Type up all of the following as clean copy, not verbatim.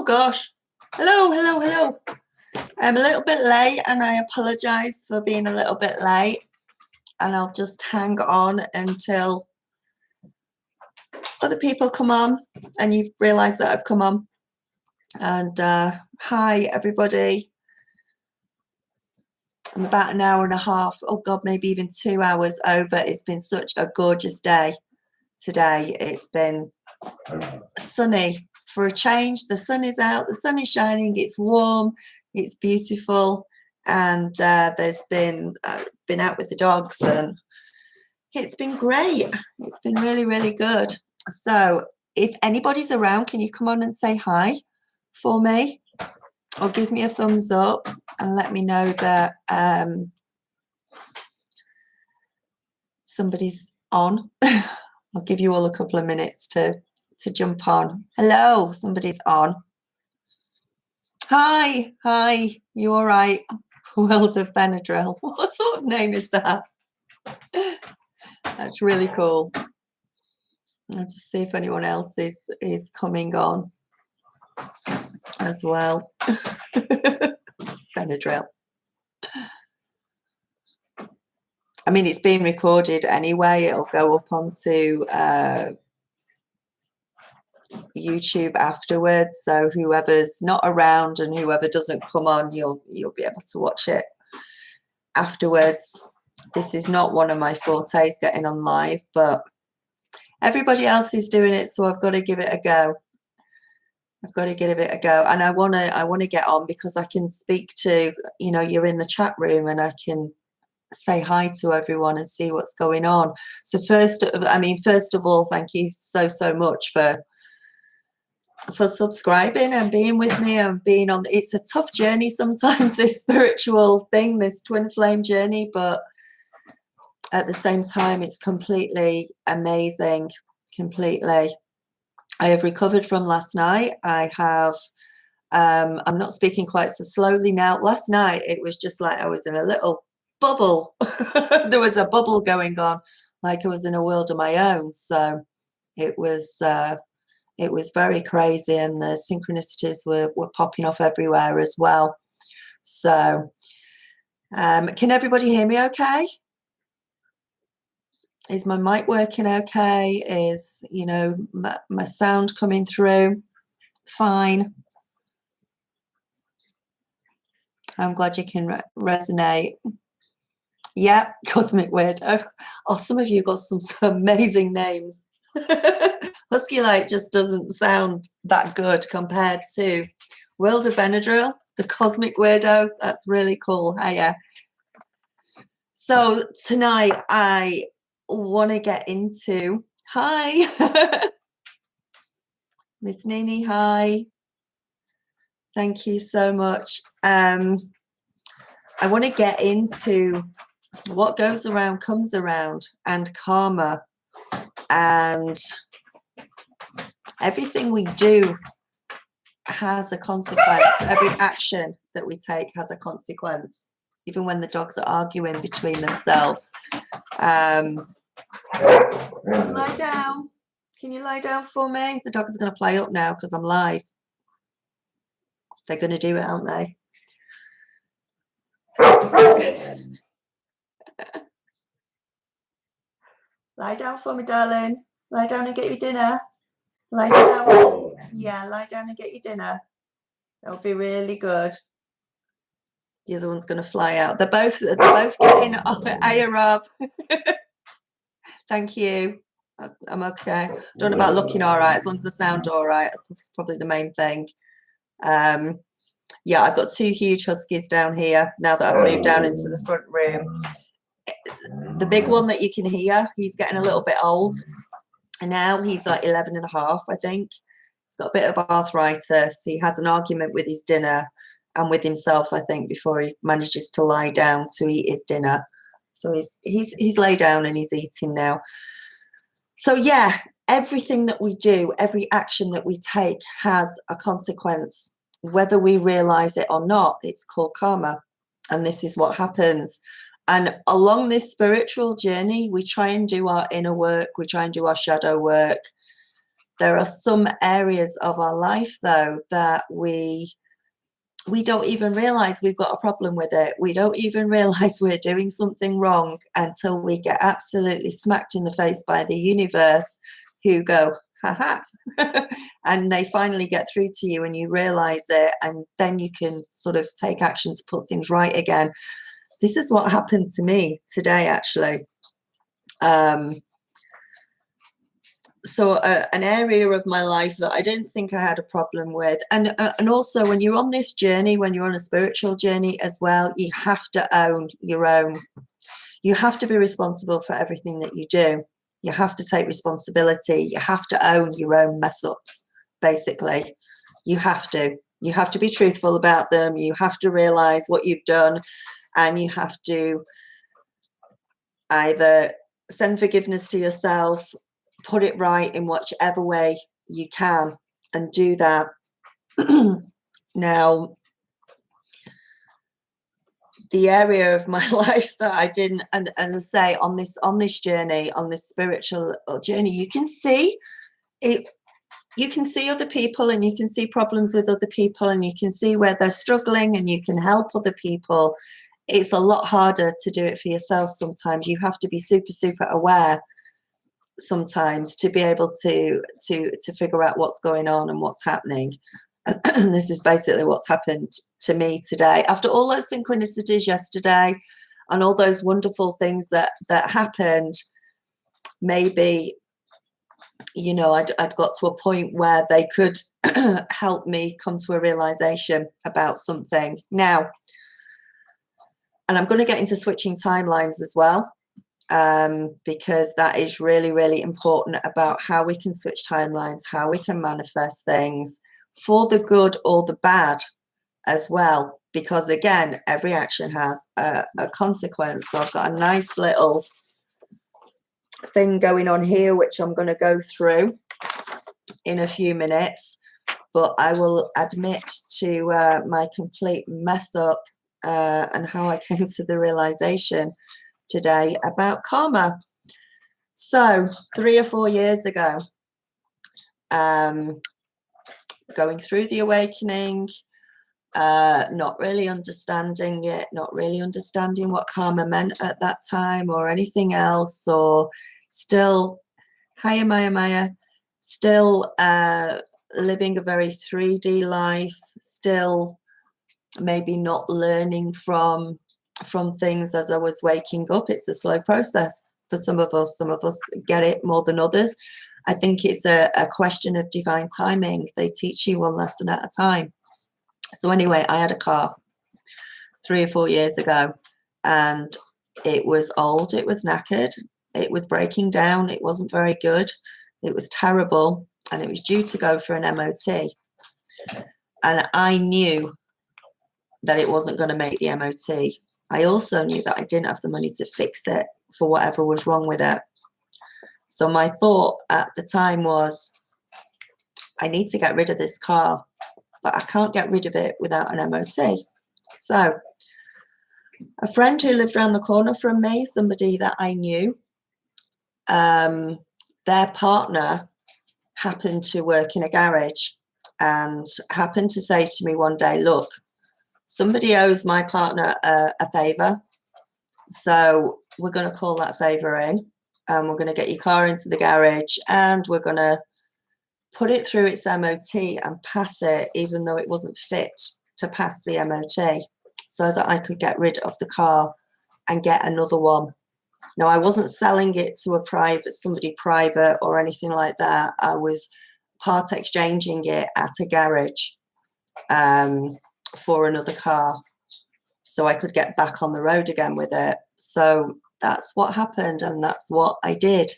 Oh gosh. Hello. I'm a little bit late and I apologize for being a little bit late, and I'll just hang on until other people come on and you've realized that I've come on. And hi everybody. I'm about an hour and a half, oh god, maybe even 2 hours over. It's been such a gorgeous day today. It's been sunny for a change. The sun is out, the sun is shining, it's warm, it's beautiful, and there's been out with the dogs and it's been great. It's been really good. So if anybody's around, can you come on and say hi for me, or give me a thumbs up and let me know that somebody's on. I'll give you all a couple of minutes to jump on. Hello, somebody's on. Hi, you all right? World of Benadryl. What sort of name is that? That's really cool. I'll just see if anyone else is coming on as well. Benadryl. I mean, it's being recorded anyway. It'll go up onto YouTube afterwards. So whoever's not around and whoever doesn't come on, you'll be able to watch it afterwards. This is not one of my fortes, getting on live, but everybody else is doing it, so I've got to give it a go. And I want to get on because I can speak to, you're in the chat room and I can say hi to everyone and see what's going on. So first of all, thank you so much for subscribing and being with me and being on. It's a tough journey sometimes, this spiritual thing, this twin flame journey, but at the same time it's completely amazing. Completely. I have recovered from last night. I have I'm not speaking quite so slowly now. Last night it was just like I was in a little bubble. There was a bubble going on, like I was in a world of my own. So it was very crazy, and the synchronicities were popping off everywhere as well. So can everybody hear me okay? Is my mic working okay? Is my sound coming through fine? I'm glad you can resonate. Yeah, Cosmic Weirdo. Oh, some of you got some amazing names. Husky Light just doesn't sound that good compared to World of Benadryl, the Cosmic Weirdo. That's really cool. Hiya. So tonight I want to get into, hi, Miss Nini, hi. Thank you so much. I want to get into what goes around comes around, and karma, and everything we do has a consequence. Every action that we take has a consequence, even when the dogs are arguing between themselves. Lie down. Can you lie down for me? The dogs are going to play up now because I'm live. They're going to do it, aren't they? Lie down for me, darling. Lie down and get your dinner. Lie down. Yeah, lie down and get your dinner. That'll be really good. The other one's going to fly out. They're both getting up. Hiya, Rob. Thank you. I'm okay. Don't know about looking all right, as long as the sound all right. That's probably the main thing. Yeah, I've got two huge huskies down here now that I've moved down into the front room. The big one that you can hear, he's getting a little bit old. And now he's like 11 and a half, I think. He's got a bit of arthritis. He has an argument with his dinner and with himself, I think, before he manages to lie down to eat his dinner. So he's laid down and he's eating now. So yeah, everything that we do, every action that we take has a consequence, whether we realize it or not. It's called karma, and this is what happens. And along this spiritual journey, we try and do our inner work, we try and do our shadow work, There are some areas of our life, though, that we don't even realize we've got a problem with it. We don't even realize we're doing something wrong until we get absolutely smacked in the face by the universe, who go, haha, and they finally get through to you and you realize it, and then you can sort of take action to put things right again. This is what happened to me today, actually. So an area of my life that I don't think I had a problem with, and also when you're on this journey, when you're on a spiritual journey as well, you have to own your own. You have to be responsible for everything that you do. You have to take responsibility. You have to own your own mess ups, basically. You have to. You have to be truthful about them. You have to realize what you've done, and you have to either send forgiveness to yourself, put it right in whichever way you can, and do that. Now, the area of my life that I didn't, and as I say, on this journey, on this spiritual journey, you can see it. You can see other people, and you can see problems with other people, and you can see where they're struggling, and you can help other people. It's a lot harder to do it for yourself sometimes. You have to be super aware sometimes to be able to figure out what's going on and what's happening. This is basically what's happened to me today. After all those synchronicities yesterday and all those wonderful things that happened, maybe, you know, I'd got to a point where they could help me come to a realization about something now. And I'm going to get into switching timelines as well, because that is really important about how we can switch timelines, how we can manifest things for the good or the bad as well. Because again, every action has a consequence. So I've got a nice little thing going on here, which I'm going to go through in a few minutes. But I will admit to my complete mess up and how I came to the realization today about karma. So 3 or 4 years ago, going through the awakening, not really understanding it, not really understanding what karma meant at that time or anything else, or still, hiya Maya, still living a very 3D life, still maybe not learning from things as I was waking up. It's a slow process for some of us. Some of us get it more than others. I think it's a question of divine timing. They teach you one lesson at a time. So anyway, I had a car 3 or 4 years ago, and it was old, it was knackered, it was breaking down, it wasn't very good, it was terrible, and it was due to go for an MOT. And I knew that it wasn't going to make the MOT. I also knew that I didn't have the money to fix it for whatever was wrong with it. So my thought at the time was, I need to get rid of this car, but I can't get rid of it without an MOT. So a friend who lived around the corner from me, somebody that I knew, their partner happened to work in a garage and happened to say to me one day, look, somebody owes my partner a favor, so we're going to call that favor in, and we're going to get your car into the garage, and we're going to put it through its MOT and pass it, even though it wasn't fit to pass the MOT, so that I could get rid of the car and get another one. Now, I wasn't selling it to somebody private or anything like that. I was part exchanging it at a garage for another car, so I could get back on the road again with it. So that's what happened, and that's what I did.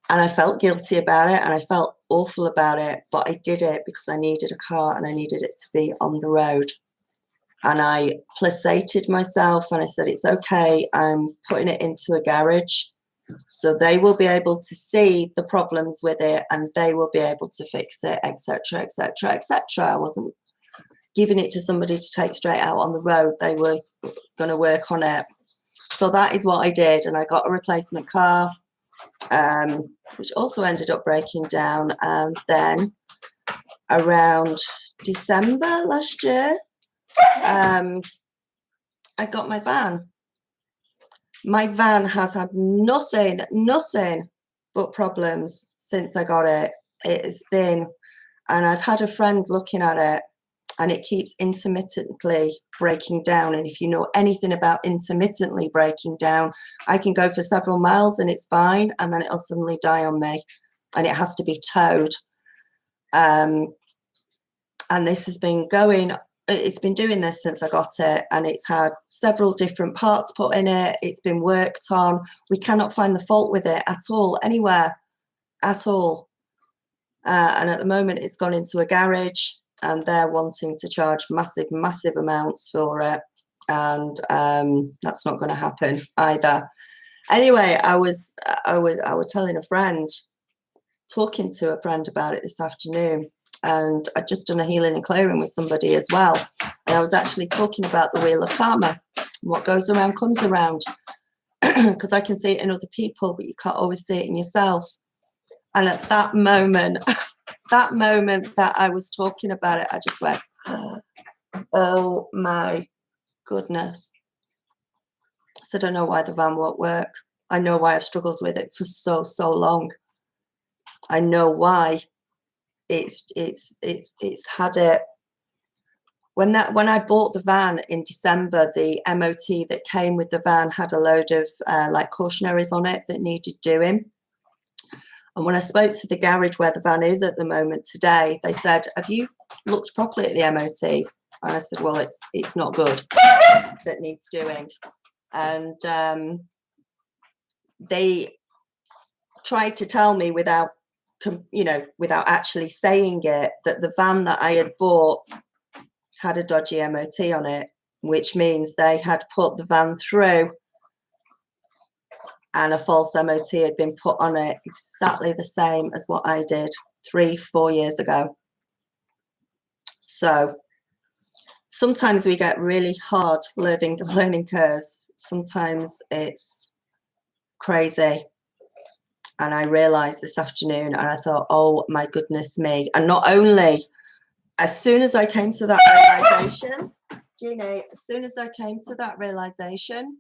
And I felt guilty about it, and I felt awful about it, but I did it because I needed a car and I needed it to be on the road. And I placated myself and I said, it's okay, I'm putting it into a garage, so they will be able to see the problems with it and they will be able to fix it, etc., etc., etc. I wasn't giving it to somebody to take straight out on the road. They were going to work on it. So that is what I did, and I got a replacement car. which also ended up breaking down. And then around December last year, I got my van. My van has had nothing but problems since I got it. It has been, and I've had a friend looking at it, and it keeps intermittently breaking down. And if you know anything about intermittently breaking down, I can go for several miles and it's fine, and then it'll suddenly die on me, and it has to be towed. And this has been going, it's been doing this since I got it, and it's had several different parts put in it. It's been worked on. We cannot find the fault with it at all, anywhere at all. And at the moment it's gone into a garage, and they're wanting to charge massive amounts for it, and that's not going to happen either. Anyway, I was telling a friend, talking to a friend about it this afternoon, and I'd just done a healing and clearing with somebody as well, and I was actually talking about the wheel of karma. What goes around comes around, because I can see it in other people, but you can't always see it in yourself. And at that moment that I was talking about it, I just went, oh my goodness. I said, I know why the van won't work. I know why I've struggled with it for so long. I know why. It's had it. When I bought the van in December, the MOT that came with the van had a load of like cautionaries on it that needed doing. And when I spoke to the garage where the van is at the moment today, they said, have you looked properly at the MOT? And I said, well, it's not good, that needs doing. And they tried to tell me without actually saying it, that the van that I had bought had a dodgy MOT on it, which means they had put the van through and a false MOT had been put on it, exactly the same as what I did 3-4 years ago. So sometimes we get really hard learning curves. Sometimes it's crazy. And I realized this afternoon, and I thought, oh my goodness me. And not only, as soon as I came to that realization, Jeannie, as soon as I came to that realization,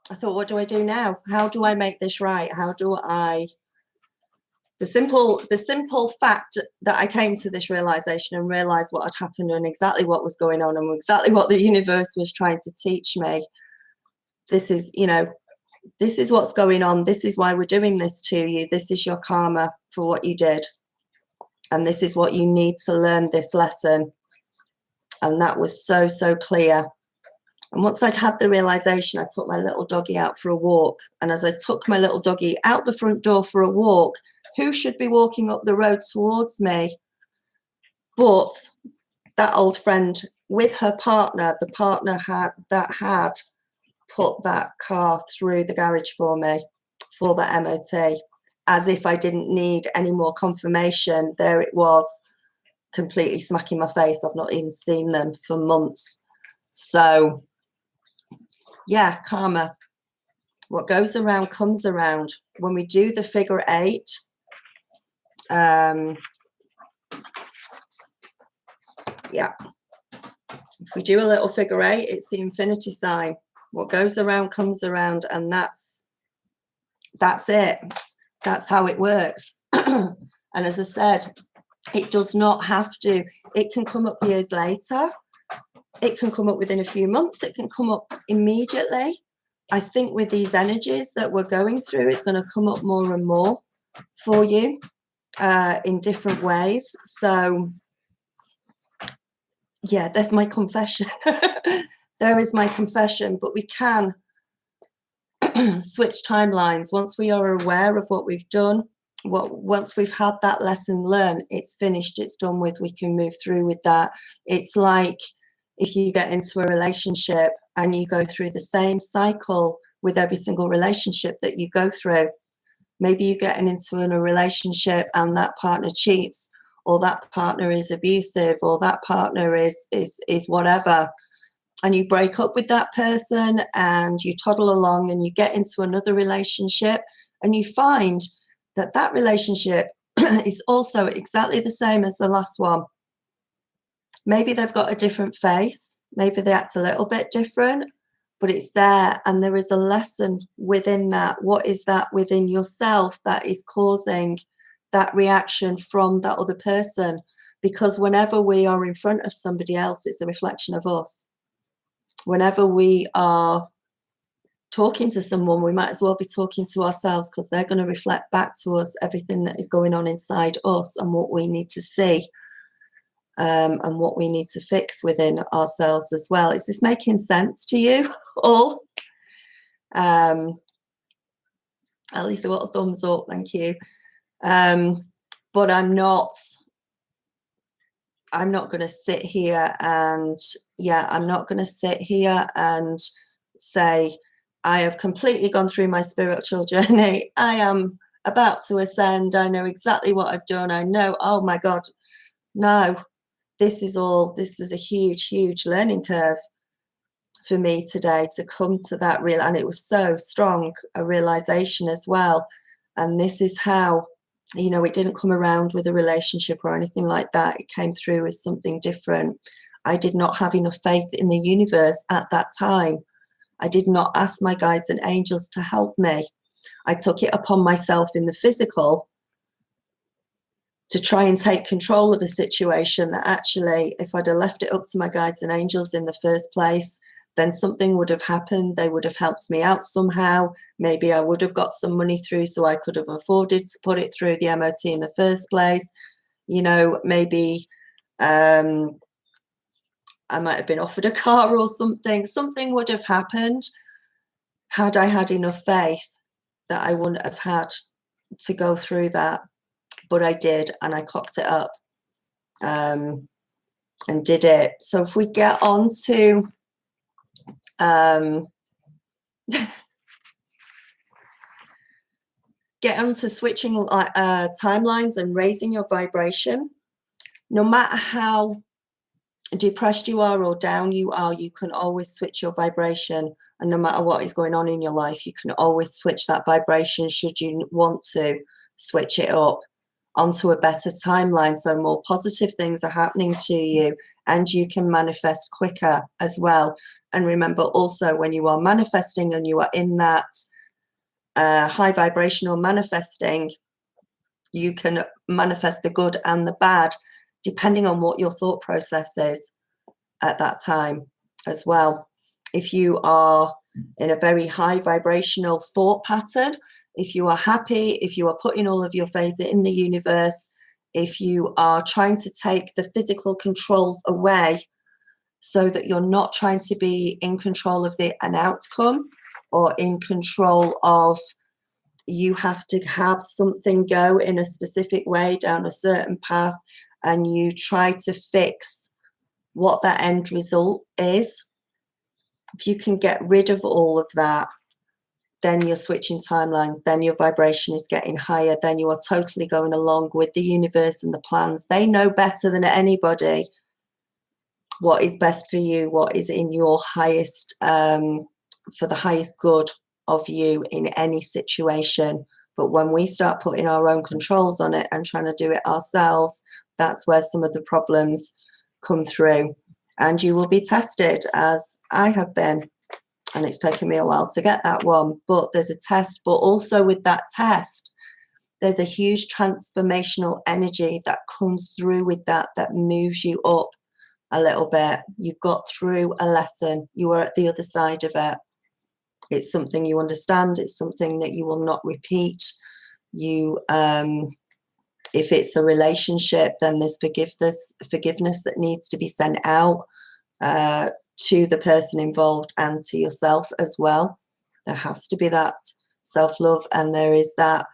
I thought, what do I do now? How do I make this right? How do I, the simple fact that I came to this realization and realized what had happened and exactly what was going on and exactly what the universe was trying to teach me. This is, this is what's going on. This is why we're doing this to you. This is your karma for what you did. And this is what you need to learn this lesson. And that was so clear. And once I'd had the realization, I took my little doggy out for a walk. And as I took my little doggy out the front door for a walk, who should be walking up the road towards me but that old friend with her partner, the partner had put that car through the garage for me for the MOT, as if I didn't need any more confirmation. There it was, completely smacking my face. I've not even seen them for months. So yeah, karma. What goes around comes around. When we do the figure 8, yeah, if we do a little figure 8, it's the infinity sign. What goes around comes around, and that's it. That's how it works. And as I said, it does not have to. It can come up years later. It can come up within a few months. It can come up immediately. I think with these energies that we're going through, it's going to come up more and more for you in different ways. So yeah, there's my confession. There is my confession. But we can switch timelines once we are aware of what we've done. Once we've had that lesson learned, it's finished, it's done with, we can move through with that. It's like if you get into a relationship and you go through the same cycle with every single relationship that you go through. Maybe you get into a relationship and that partner cheats, or that partner is abusive, or that partner is whatever. and you break up with that person and you toddle along and you get into another relationship and you find that that relationship is also exactly the same as the last one. Maybe they've got a different face, maybe they act a little bit different, but it's there, and there is a lesson within that. What is that within yourself that is causing that reaction from that other person? Because whenever we are in front of somebody else, it's a reflection of us. Whenever we are talking to someone, we might as well be talking to ourselves, because they're going to reflect back to us everything that is going on inside us and what we need to see. And what we need to fix within ourselves as well. Is this making sense to you all? At least I got a thumbs up, thank you. But I'm not going to sit here and, I'm not going to sit here and say, I have completely gone through my spiritual journey. I am about to ascend. I know exactly what I've done. I know, oh my God, no. This was a huge, huge learning curve for me today to come to that real, and it was so strong a realization as well. And this is how, it didn't come around with a relationship or anything like that. It came through as something different. I did not have enough faith in the universe at that time. I did not ask my guides and angels to help me. I took it upon myself in the physical to try and take control of a situation that actually, if I'd have left it up to my guides and angels in the first place, then something would have happened. They would have helped me out somehow. Maybe I would have got some money through so I could have afforded to put it through the MOT in the first place. Maybe I might have been offered a car or something. Something would have happened had I had enough faith that I wouldn't have had to go through that. But I did, and I cocked it up and did it. So if we get on to switching timelines and raising your vibration, no matter how depressed you are or down you are, you can always switch your vibration. And no matter what is going on in your life, you can always switch that vibration should you want to switch it up onto a better timeline, so more positive things are happening to you and you can manifest quicker as well. And remember also, when you are manifesting and you are in that high vibrational manifesting, you can manifest the good and the bad depending on what your thought process is at that time as well. If you are in a very high vibrational thought pattern, if you are happy, if you are putting all of your faith in the universe, if you are trying to take the physical controls away so that you're not trying to be in control of an outcome or in control of, you have to have something go in a specific way down a certain path, and you try to fix what that end result is. If you can get rid of all of that, then you're switching timelines, then your vibration is getting higher, then you are totally going along with the universe and the plans. They know better than anybody what is best for you, what is in your highest, for the highest good of you in any situation. But when we start putting our own controls on it and trying to do it ourselves, that's where some of the problems come through. And you will be tested, as I have been. And it's taken me a while to get that one. But there's a test. But also with that test, there's a huge transformational energy that comes through with that moves you up a little bit. You've got through a lesson. You are at the other side of it. It's something you understand. It's something that you will not repeat. You, if it's a relationship, then there's forgiveness that needs to be sent out to the person involved and to yourself as well. There has to be that self-love, and there is that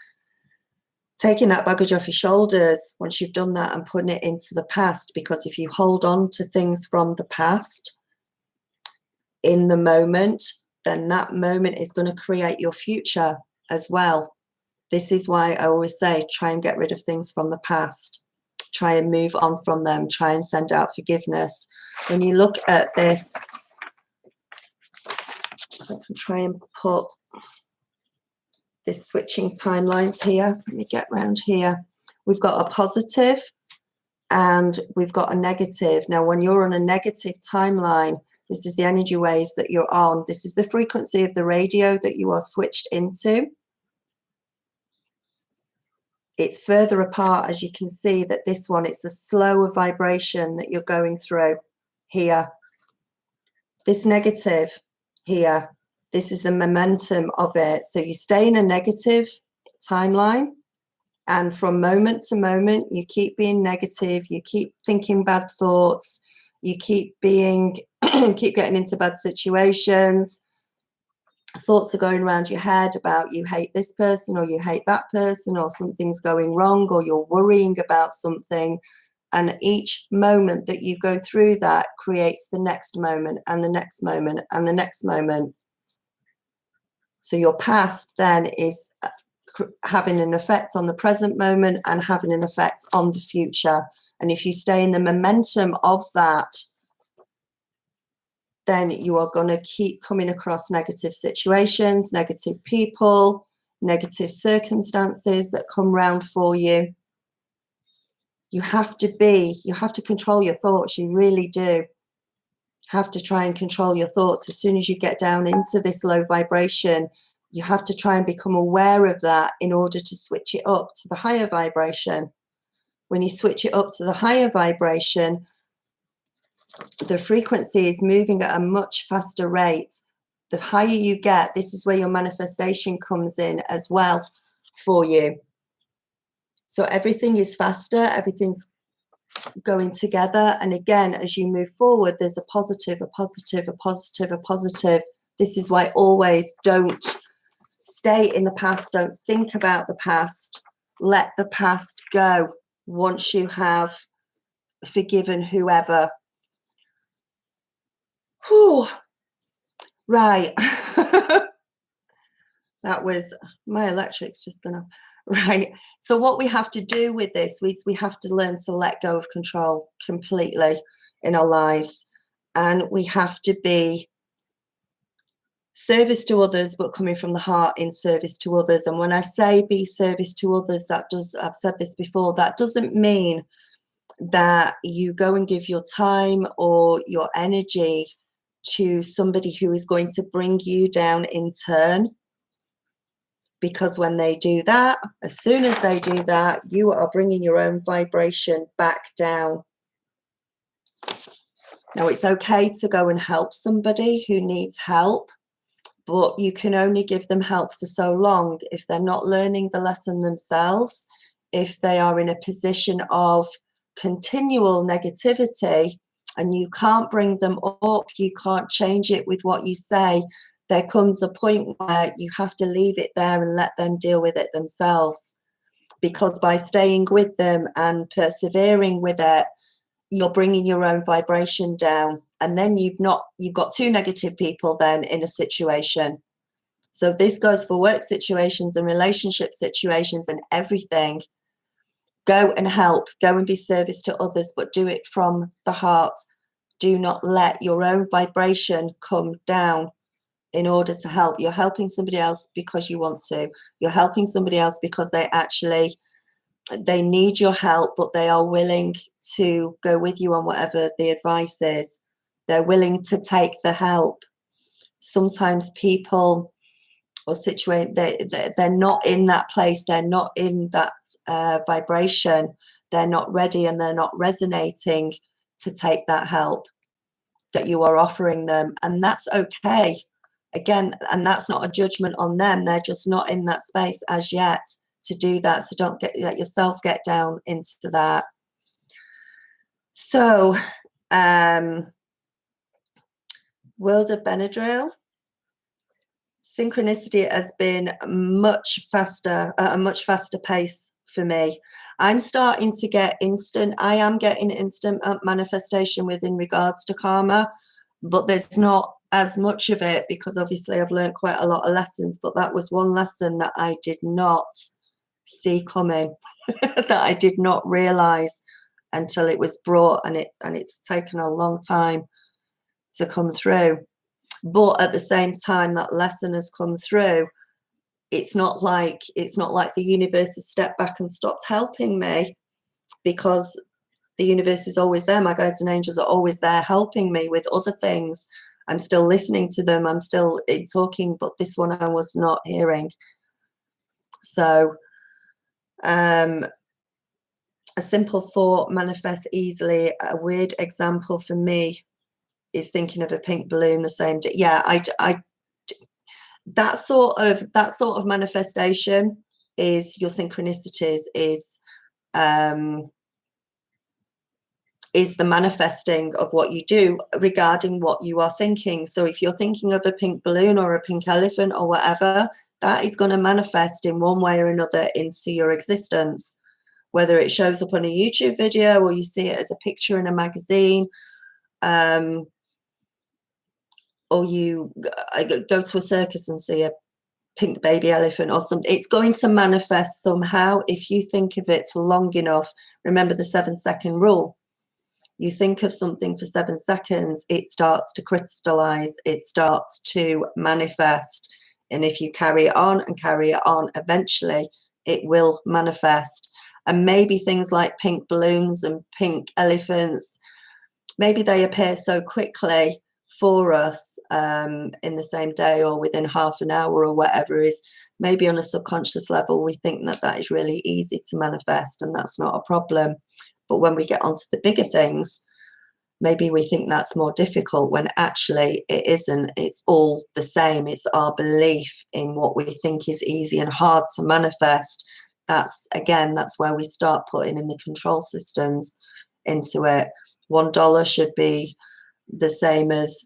taking that baggage off your shoulders once you've done that and putting it into the past. Because if you hold on to things from the past in the moment, then that moment is going to create your future as well. This is why I always say, try and get rid of things from the past. Try and move on from them. Try and send out forgiveness. When you look at this I can try and put this switching timelines here. Let me get round here. We've got a positive and we've got a negative. Now, when you're on a negative timeline, this is the energy waves that you're on. This is the frequency of the radio that you are switched into. It's further apart, as you can see, that this one, it's a slower vibration that you're going through here. This negative here, this is the momentum of it. So you stay in a negative timeline, and from moment to moment, you keep being negative, you keep thinking bad thoughts, you keep being, keep getting into bad situations. Thoughts are going around your head about you hate this person or you hate that person or something's going wrong or you're worrying about something. And each moment that you go through that creates the next moment and the next moment and the next moment. So your past then is having an effect on the present moment and having an effect on the future. And if you stay in the momentum of that, then you are going to keep coming across negative situations, negative people, negative circumstances that come round for you. You have to control your thoughts. You really do have to try and control your thoughts. As soon as you get down into this low vibration, you have to try and become aware of that in order to switch it up to the higher vibration. When you switch it up to the higher vibration, the frequency is moving at a much faster rate. The higher you get, this is where your manifestation comes in as well for you. So everything is faster, everything's going together. And again, as you move forward, there's a positive, a positive, a positive, a positive. This is why always don't stay in the past. Don't think about the past. Let the past go once you have forgiven whoever. Whew. Right. That was my electric's just gonna. Right. So what we have to do with this is we have to learn to let go of control completely in our lives. And we have to be service to others, but coming from the heart in service to others. And when I say be service to others, I've said this before, that doesn't mean that you go and give your time or your energy to somebody who is going to bring you down in turn. Because when they do that, as soon as they do that, you are bringing your own vibration back down. Now, it's okay to go and help somebody who needs help, but you can only give them help for so long. If they're not learning the lesson themselves, if they are in a position of continual negativity and you can't bring them up, you can't change it with what you say, there comes a point where you have to leave it there and let them deal with it themselves. Because by staying with them and persevering with it, you're bringing your own vibration down. And then you've got two negative people then in a situation. So this goes for work situations and relationship situations and everything. Go and help, go and be service to others, but do it from the heart. Do not let your own vibration come down in order to help. You're helping somebody else because you want to. You're helping somebody else because they need your help, but they are willing to go with you on whatever the advice is. They're willing to take the help. Sometimes people or they're not in that place. They're not in that vibration. They're not ready and they're not resonating to take that help that you are offering them. And that's okay. Again, and that's not a judgment on them. They're just not in that space as yet to do that. So don't let yourself get down into that. So, World of Benadryl. Synchronicity has been much faster, at a much faster pace for me. I'm starting to get I am getting instant manifestation within regards to karma, but there's not as much of it because obviously I've learned quite a lot of lessons, but that was one lesson that I did not see coming, that I did not realize until it was brought, and it's taken a long time to come through. But at the same time, that lesson has come through. It's not like the universe has stepped back and stopped helping me, because the universe is always there. My guides and angels are always there helping me with other things. I'm still listening to them. I'm still talking, but this one I was not hearing. So a simple thought manifests easily. A weird example for me is thinking of a pink balloon the same day. Yeah, that sort of manifestation is your synchronicities, is the manifesting of what you do regarding what you are thinking. So if you're thinking of a pink balloon or a pink elephant or whatever, that is going to manifest in one way or another into your existence, whether it shows up on a YouTube video or you see it as a picture in a magazine, or you go to a circus and see a pink baby elephant or something. It's going to manifest somehow if you think of it for long enough. Remember the 7-second rule. You think of something for 7 seconds, it starts to crystallize, it starts to manifest. And if you carry it on and carry it on, eventually it will manifest. And maybe things like pink balloons and pink elephants, maybe they appear so quickly for us in the same day or within half an hour or whatever, is maybe on a subconscious level we think that that is really easy to manifest and that's not a problem. But when we get onto the bigger things, maybe we think that's more difficult, when actually it isn't. It's all the same. It's our belief in what we think is easy and hard to manifest. That's where we start putting in the control systems into it. $1 should be the same as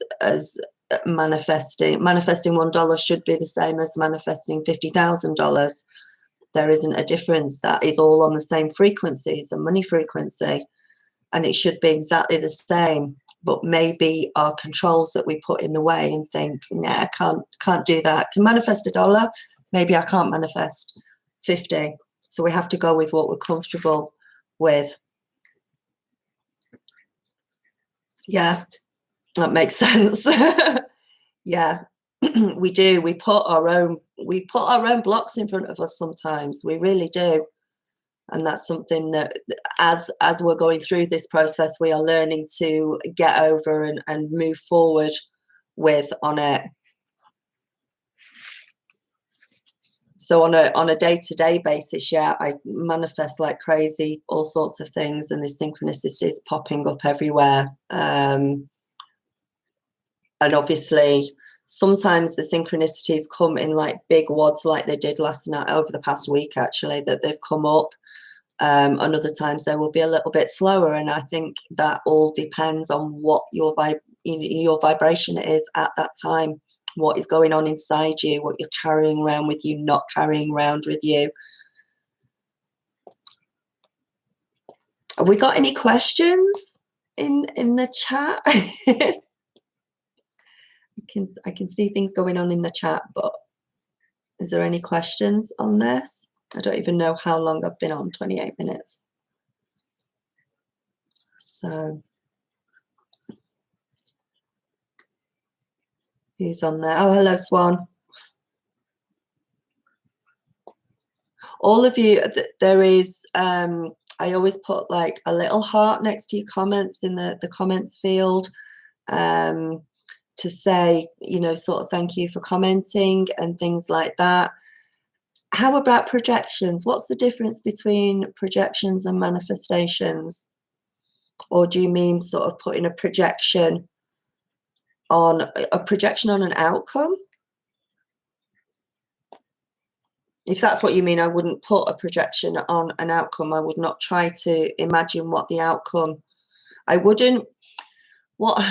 manifesting $1 should be the same as manifesting $50,000. There isn't a difference. That is all on the same frequency. It's a money frequency, and it should be exactly the same. But maybe our controls that we put in the way and think, nah, I can't do that. I can manifest $1. Maybe I can't manifest 50. So we have to go with what we're comfortable with. Yeah, that makes sense. Yeah. We do. We put our own blocks in front of us sometimes. We really do. And that's something that as we're going through this process, we are learning to get over and move forward with on it. So on a day-to-day basis, yeah, I manifest like crazy, all sorts of things, and this synchronicity is popping up everywhere. And obviously sometimes the synchronicities come in like big wads, like they did last night, over the past week actually, that they've come up. And other times they will be a little bit slower, and I think that all depends on what your vibration is at that time, what is going on inside you, what you're carrying around with you, not carrying around with you. Have we got any questions in the chat? I can see things going on in the chat, but is there any questions on this? I don't even know how long I've been on, 28 minutes. So who's on there? Oh, hello, Swan. All of you, there is, I always put like a little heart next to your comments in the comments field, to say, you know, sort of thank you for commenting and things like that. How about projections? What's the difference between projections and manifestations? Or do you mean sort of putting a projection on an outcome? If that's what you mean, I wouldn't put a projection on an outcome. I would not try to imagine what the outcome. I wouldn't. What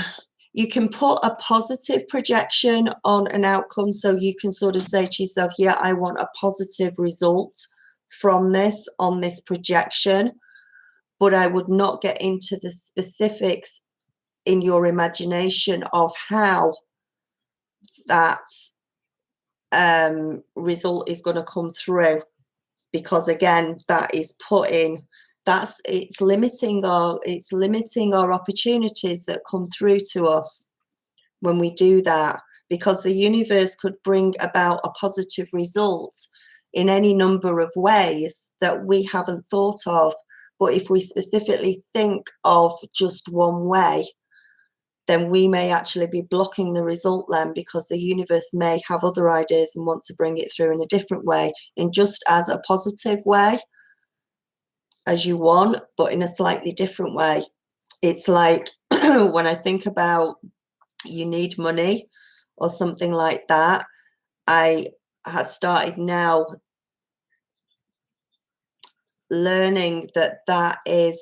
you can put a positive projection on an outcome, so you can sort of say to yourself, yeah, I want a positive result from this on this projection, but I would not get into the specifics in your imagination of how that result is going to come through, because again, that is it's limiting our opportunities that come through to us when we do that. because the universe could bring about a positive result in any number of ways that we haven't thought of. But if we specifically think of just one way, then we may actually be blocking the result then, because the universe may have other ideas and want to bring it through in a different way, in just as a positive way as you want, but in a slightly different way. It's like when I think about you need money or something like that, I have started now learning that that is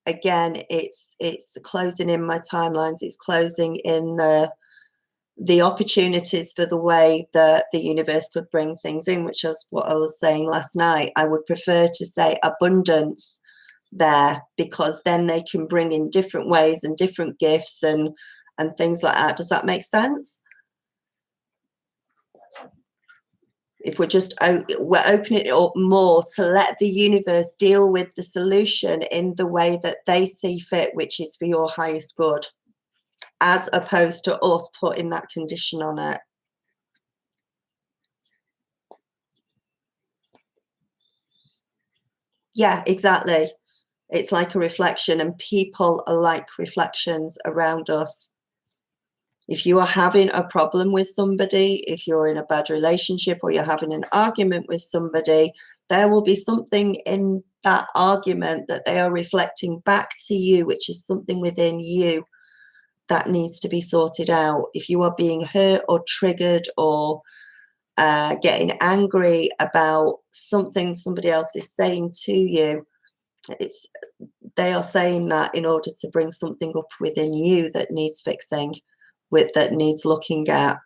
again, it's closing in my timelines, it's closing in the opportunities for the way that the universe could bring things in, which is what I was saying last night. I would prefer to say abundance there, because then they can bring in different ways and different gifts and things like that. Does that make sense? If we're just we're opening it up more to let the universe deal with the solution in the way that they see fit, which is for your highest good, as opposed to us putting that condition on it. Yeah, exactly. It's like a reflection, and people are like reflections around us. If you are having a problem with somebody, if you're in a bad relationship or you're having an argument with somebody, there will be something in that argument that they are reflecting back to you, which is something within you that needs to be sorted out. If you are being hurt or triggered or getting angry about something somebody else is saying to you, they are saying that in order to bring something up within you that needs fixing, that needs looking at.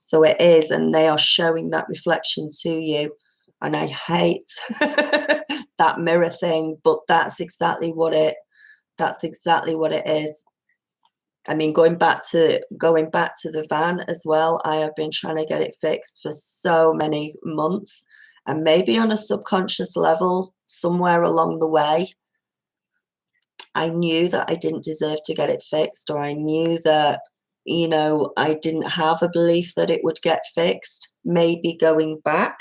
So it is, and they are showing that reflection to you. And I hate that mirror thing, but that's exactly what it is. I mean, going back to the van as well, I have been trying to get it fixed for so many months, and maybe on a subconscious level somewhere along the way, I knew that I didn't deserve to get it fixed, or I knew that, you know, I didn't have a belief that it would get fixed. Maybe going back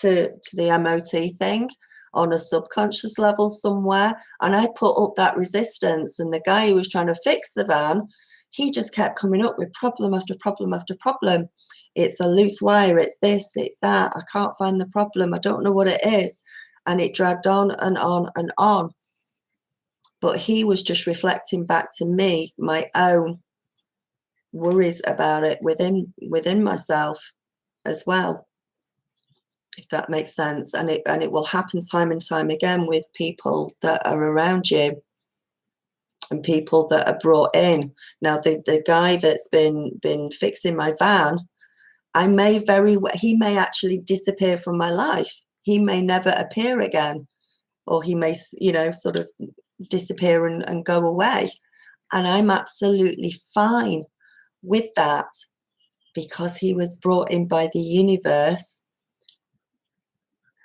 to the MOT thing on a subconscious level somewhere, and I put up that resistance, and the guy who was trying to fix the van, he just kept coming up with problem after problem after problem. It's a loose wire, it's this, it's that, I can't find the problem, I don't know what it is. And it dragged on and on and on. But he was just reflecting back to me my own worries about it within myself as well, if that makes sense. And it will happen time and time again with people that are around you and people that are brought in. Now the guy that's been fixing my van, he may actually disappear from my life. He may never appear again, or he may, you know, sort of disappear and go away. And I'm absolutely fine with that, because he was brought in by the universe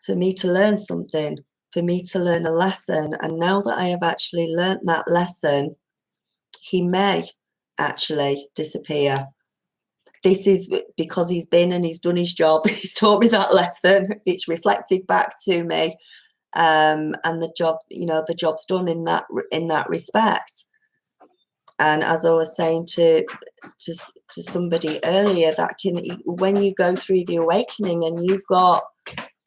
for me to learn something, for me to learn a lesson. And now that I have actually learned that lesson, he may actually disappear. This is because he's been and he's done his job. He's taught me that lesson. It's reflected back to me. And the job, you know, the job's done in that respect. And as I was saying to somebody earlier, that when you go through the awakening and you've got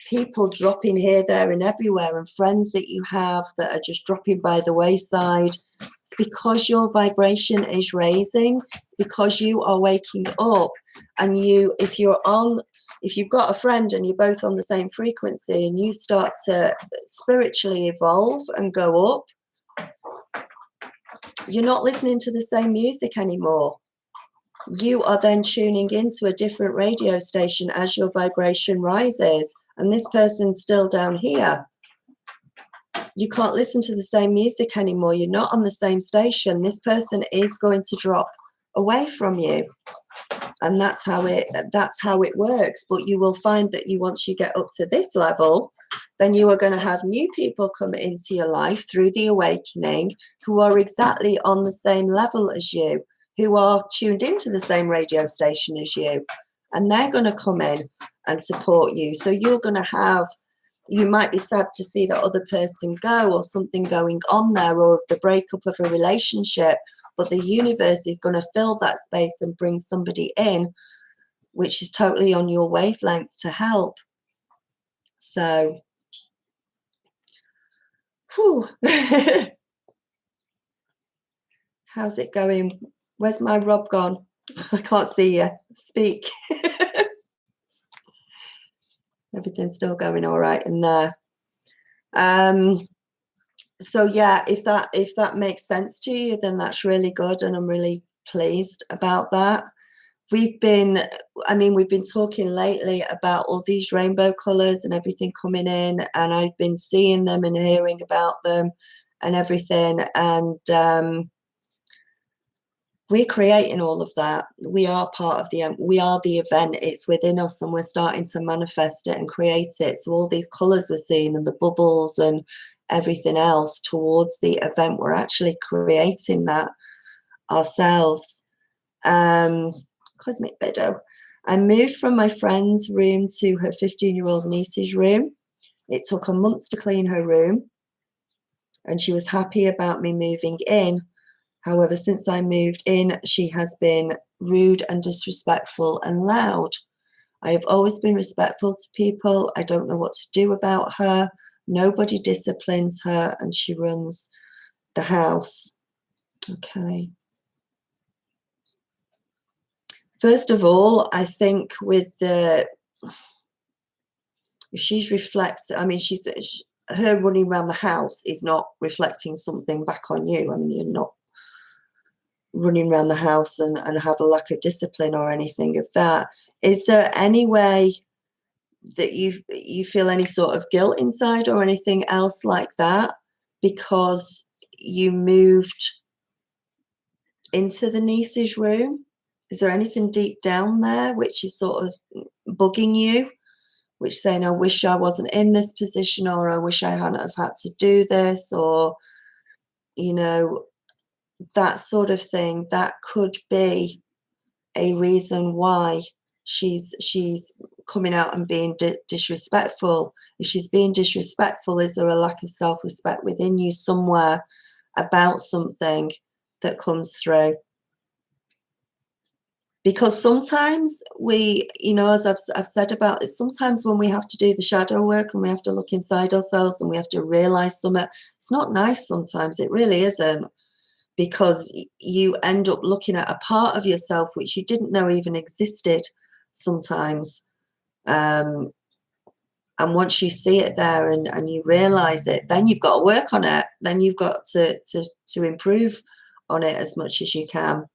people dropping here, there, and everywhere, and friends that you have that are just dropping by the wayside, it's because your vibration is raising. It's because you are waking up, and if you've got a friend and you're both on the same frequency and you start to spiritually evolve and go up, you're not listening to the same music anymore. You are then tuning into a different radio station as your vibration rises, and this person's still down here. You can't listen to the same music anymore. You're not on the same station. This person is going to drop away from you, and that's how it works. But you will find that once you get up to this level, then you are going to have new people come into your life through the awakening who are exactly on the same level as you, who are tuned into the same radio station as you, and they're going to come in and support you. So you're going to have, you might be sad to see that other person go, or something going on there, or the breakup of a relationship, but the universe is going to fill that space and bring somebody in which is totally on your wavelength to help. So, whew. How's it going? Where's my Rob gone? I can't see you. Speak. Everything's still going all right in there. So yeah, if that makes sense to you, then that's really good, and I'm really pleased about that. We've been talking lately about all these rainbow colors and everything coming in, and I've been seeing them and hearing about them and everything, and we're creating all of that. We are part of we are the event. It's within us, and we're starting to manifest it and create it. So all these colors we're seeing and the bubbles and everything else towards the event, we're actually creating that ourselves. Cosmic Widow. I moved from my friend's room to her 15-year-old niece's room. It took her months to clean her room, and she was happy about me moving in. However, since I moved in, she has been rude and disrespectful and loud. I have always been respectful to people. I don't know what to do about her. Nobody disciplines her, and she runs the house. Okay. First of all, I think with the, if she's her running around the house is not reflecting something back on you. I mean, you're not running around the house and have a lack of discipline or anything of that. Is there any way that you feel any sort of guilt inside or anything else like that because you moved into the niece's room? Is there anything deep down there which is sort of bugging you, which saying, I wish I wasn't in this position, or I wish I hadn't have had to do this, or, you know, that sort of thing? That could be a reason why she's coming out and being disrespectful. If she's being disrespectful, is there a lack of self-respect within you somewhere about something that comes through? Because sometimes we, as I've said about it, sometimes when we have to do the shadow work and we have to look inside ourselves and we have to realize something, it's not nice sometimes. It really isn't, because you end up looking at a part of yourself which you didn't know even existed sometimes. And once you see it there and you realize it, then you've got to work on it. Then you've got to improve on it as much as you can.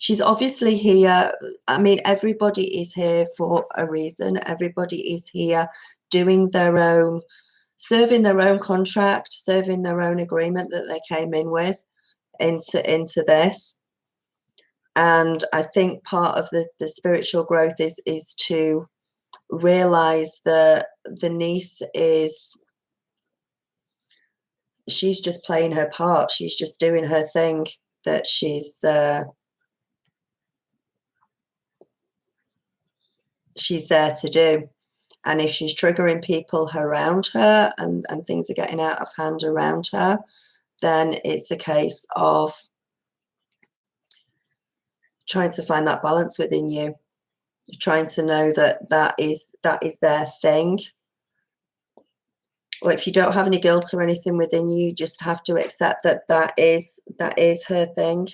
She's obviously here. I mean, everybody is here for a reason. Everybody is here doing their own, serving their own contract, serving their own agreement that they came in with into this. And I think part of the spiritual growth is to realize that the niece she's just playing her part. She's just doing her thing that she's there to do. And if she's triggering people around her and things are getting out of hand around her, then it's a case of trying to find that balance within you, trying to know that is their thing. Or if you don't have any guilt or anything within you, just have to accept that is her thing.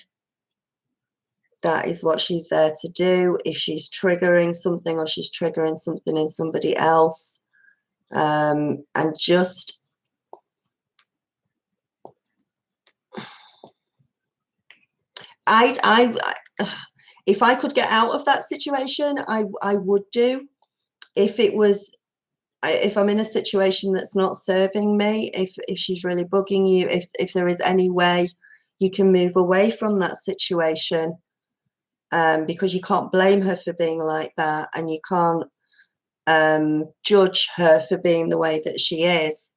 That is what she's there to do. If she's triggering something or she's triggering something in somebody else, and just if I could get out of that situation, I would do. If I'm in a situation that's not serving me, if she's really bugging you, if there is any way you can move away from that situation, because you can't blame her for being like that, and you can't judge her for being the way that she is.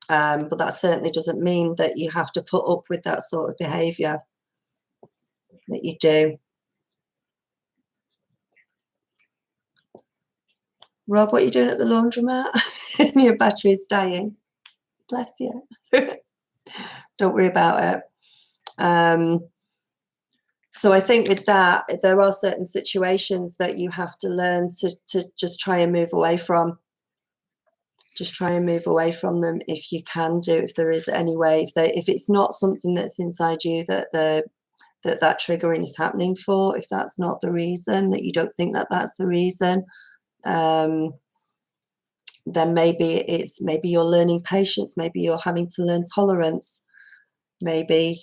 But that certainly doesn't mean that you have to put up with that sort of behavior that you do. Rob, what are you doing at the laundromat? Your battery's dying. Bless you. Don't worry about it. So I think with that, there are certain situations that you have to learn to just try and move away from. Just try and move away from them if you can do, if there is any way, if it's not something that's inside you that that triggering is happening for, if that's not the reason, that you don't think that that's the reason, then maybe you're learning patience, maybe you're having to learn tolerance, maybe.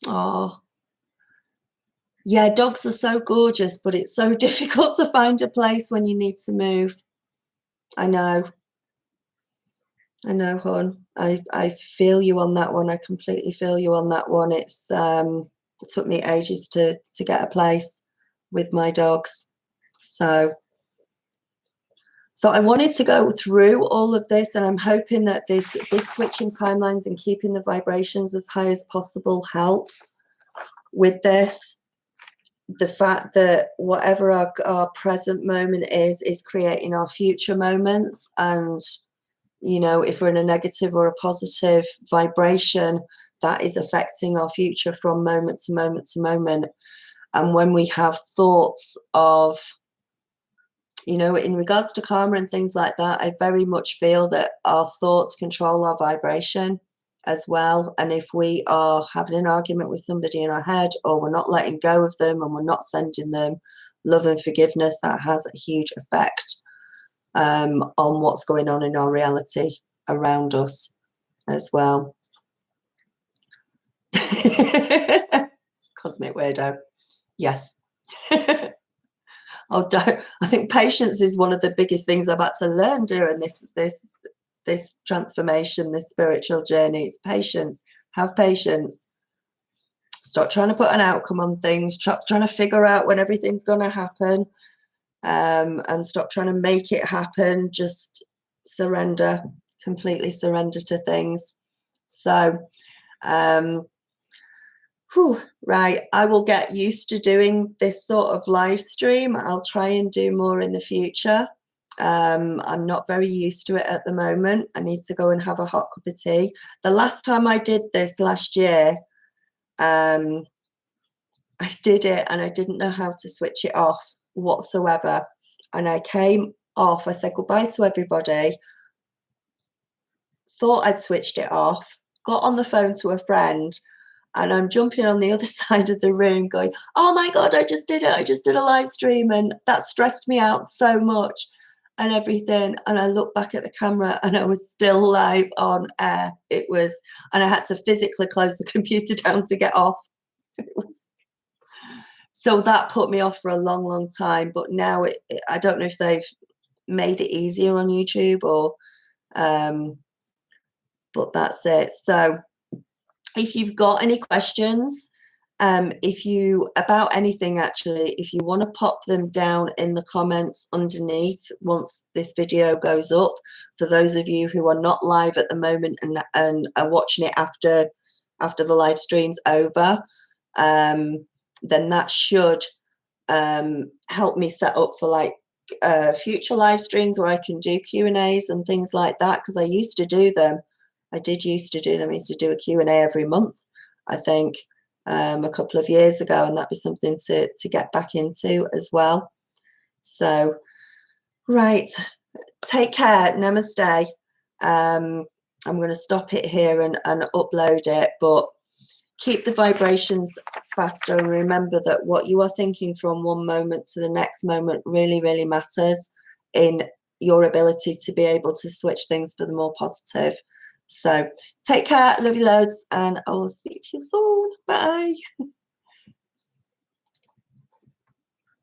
Oh, yeah, dogs are so gorgeous, but it's so difficult to find a place when you need to move. I know, hon. I feel you on that one. I completely feel you on that one. It took me ages to get a place with my dogs. So I wanted to go through all of this, and I'm hoping that this switching timelines and keeping the vibrations as high as possible helps with this. The fact that whatever our present moment is creating our future moments, and you know, if we're in a negative or a positive vibration, that is affecting our future from moment to moment to moment. And when we have thoughts of, you know, in regards to karma and things like that, I very much feel that our thoughts control our vibration as well. And if we are having an argument with somebody in our head, or we're not letting go of them and we're not sending them love and forgiveness, that has a huge effect on what's going on in our reality around us as well. Cosmic weirdo. Yes. Oh, I think patience is one of the biggest things I've had to learn during this transformation, this spiritual journey. It's patience. Have patience. Stop trying to put an outcome on things. Stop trying to figure out when everything's going to happen, and stop trying to make it happen. Just surrender, completely surrender to things. So, right, I will get used to doing this sort of live stream. I'll try and do more in the future. I'm not very used to it at the moment. I need to go and have a hot cup of tea. The last time I did this last year, I did it and I didn't know how to switch it off whatsoever. And I came off, I said goodbye to everybody, thought I'd switched it off, got on the phone to a friend, and I'm jumping on the other side of the room going, oh my God, I just did it. I just did a live stream, and that stressed me out so much and everything. And I looked back at the camera and I was still live on air. It was, and I had to physically close the computer down to get off. So that put me off for a long, long time. But now I don't know if they've made it easier on YouTube or, but that's it. So if you've got any questions, about anything, actually, if you want to pop them down in the comments underneath once this video goes up, for those of you who are not live at the moment and are watching it after the live stream's over, then that should help me set up for like future live streams where I can do Q&As and things like that, because I used to do them. I used to do a Q&A every month, I think, a couple of years ago, and that'd be something to get back into as well. So, right, take care. Namaste. I'm going to stop it here and upload it, but keep the vibrations faster, and remember that what you are thinking from one moment to the next moment really, really matters in your ability to be able to switch things for the more positive. So take care, love you loads, and I will speak to you soon. Bye.